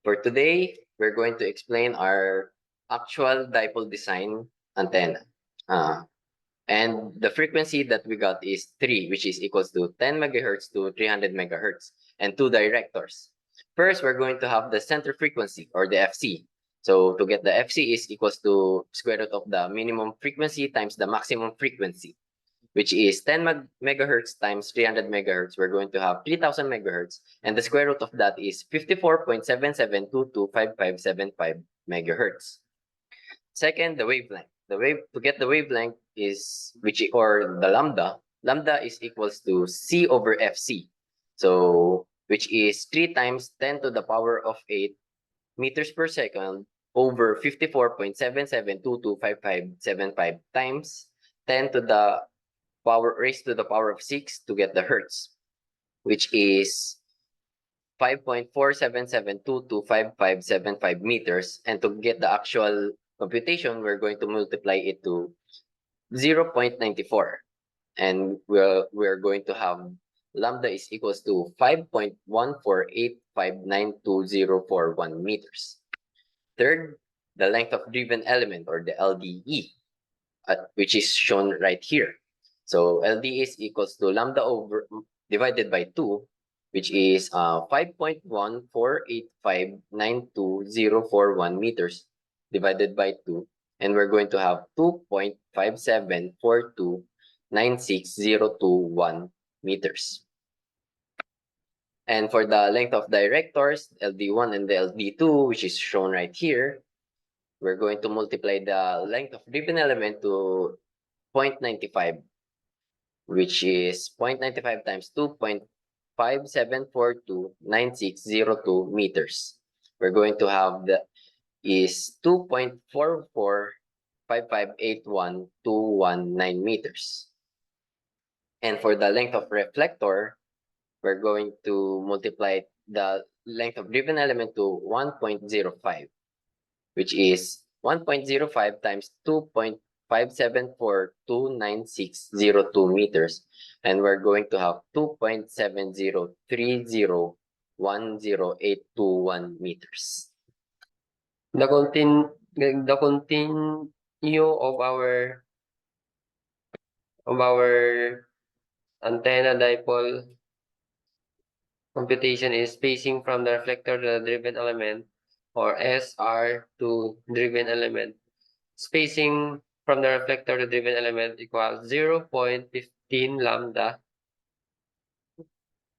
For today, we're going to explain our actual dipole design antenna. And the frequency that we got is 3, which is equals to 10 megahertz to 300 megahertz, and 2 directors. First, we're going to have the center frequency, or the FC. So to get the FC is equals to square root of the minimum frequency times the maximum frequency, which is 10 megahertz times 300 megahertz. We're going to have 3000 megahertz, and the square root of that is 54.77225575 megahertz. Second, the wavelength. To get the wavelength is or the lambda. Lambda is equals to C over FC. So which is 3 times 10 to the power of 8 meters per second over 54.77225575 times 10 to the power raised to the power of 6 to get the hertz, which is 5.4772255575 meters. And to get the actual computation, we're going to multiply it to 0.94. And we're going to have lambda is equals to 5.148592041 meters. Third, the length of driven element, or the LDE, which is shown right here. So LDE is equals to lambda over divided by 2, which is 5.148592041 meters divided by 2. And we're going to have 2.574296021 meters. And for the length of directors, LD1 and the LD2, which is shown right here, we're going to multiply the length of driven element to 0.95, which is 0.95 times 2.57429602 meters. We're going to have the is 2.445581219 meters. And for the length of reflector, we're going to multiply the length of driven element to 1.05, which is 1.05 times 2.574299602 meters, and we're going to have 2.70301081 meters. The continue of our antenna dipole computation is spacing from the reflector to the driven element, or SR to driven element. Spacing from the reflector to driven element equals 0.15 lambda.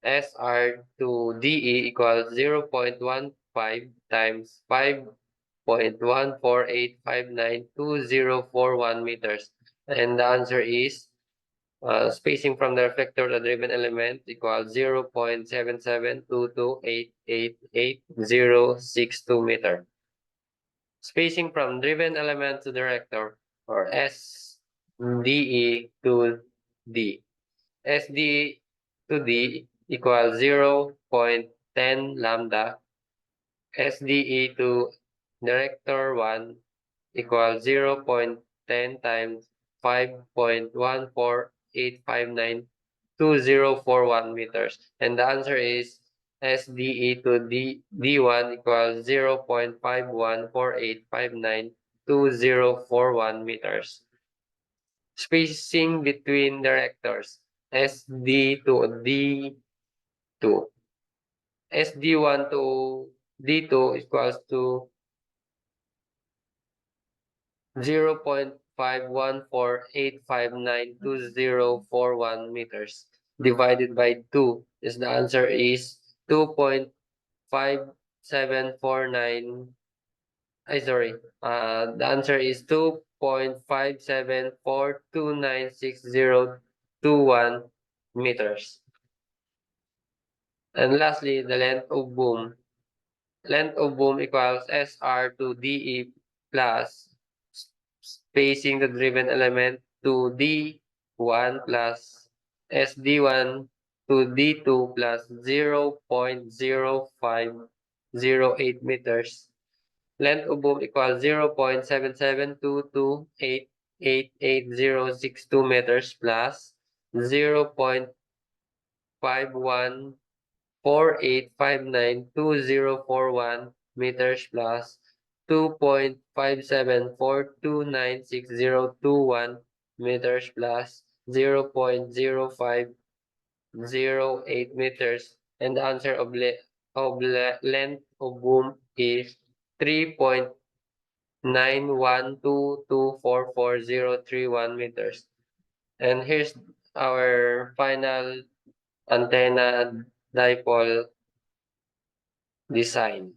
SR to DE equals 0.15 times 5.148592041 meters. And the answer is spacing from the reflector to the driven element equals 0.7722888062 meter. Spacing from driven element to director, or SDE to D. SDE to D equals 0.10 lambda. SDE to director 1 equals 0.10 times 5.148592041 meters. And the answer is SDE to D1 equals 0.5148592041 meters. Spacing between directors, SD to D2. SD1 to D2 equals to 0.5148592041 meters divided by 2 is the answer is 2.5749. The answer is 2.5742960021 meters. And lastly, the length of boom. Length of boom equals SR to DE plus spacing the driven element to D1 plus SD1 to D2 plus 0.0508 meters. Length of boom equals 0.7722888062 meters plus 0.5148592041 meters plus 2.5742960021 meters plus 0.0508 meters, and the answer of length of boom is 3.912244031 meters. And here's our final antenna dipole design.